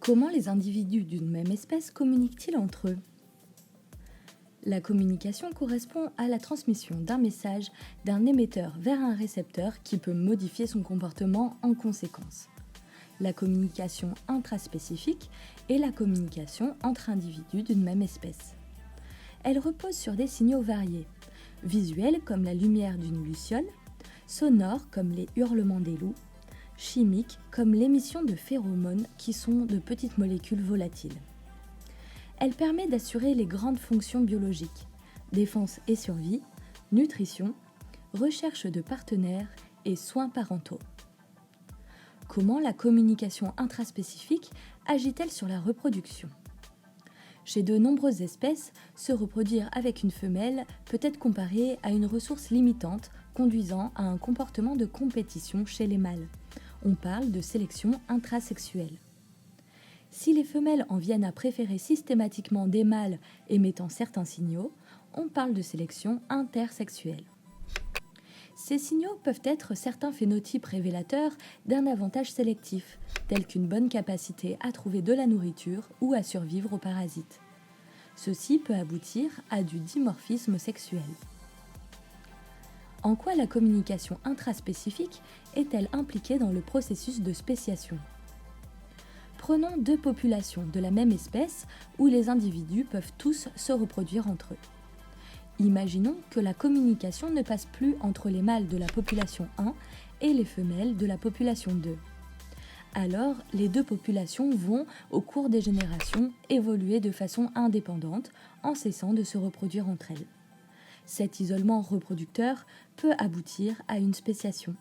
Comment les individus d'une même espèce communiquent-ils entre eux? La communication correspond à la transmission d'un message d'un émetteur vers un récepteur qui peut modifier son comportement en conséquence. La communication intraspécifique est la communication entre individus d'une même espèce. Elle repose sur des signaux variés, visuels comme la lumière d'une luciole, sonores comme les hurlements des loups, chimiques comme l'émission de phéromones qui sont de petites molécules volatiles. Elle permet d'assurer les grandes fonctions biologiques, défense et survie, nutrition, recherche de partenaires et soins parentaux. Comment la communication intraspécifique agit-elle sur la reproduction? Chez de nombreuses espèces, se reproduire avec une femelle peut être comparé à une ressource limitante conduisant à un comportement de compétition chez les mâles. On parle de sélection intrasexuelle. Si les femelles en viennent à préférer systématiquement des mâles émettant certains signaux, on parle de sélection intersexuelle. Ces signaux peuvent être certains phénotypes révélateurs d'un avantage sélectif, tels qu'une bonne capacité à trouver de la nourriture ou à survivre aux parasites. Ceci peut aboutir à du dimorphisme sexuel. En quoi la communication intraspécifique est-elle impliquée dans le processus de spéciation? Prenons deux populations de la même espèce où les individus peuvent tous se reproduire entre eux. Imaginons que la communication ne passe plus entre les mâles de la population 1 et les femelles de la population 2. Alors, les deux populations vont, au cours des générations, évoluer de façon indépendante en cessant de se reproduire entre elles. Cet isolement reproducteur peut aboutir à une spéciation.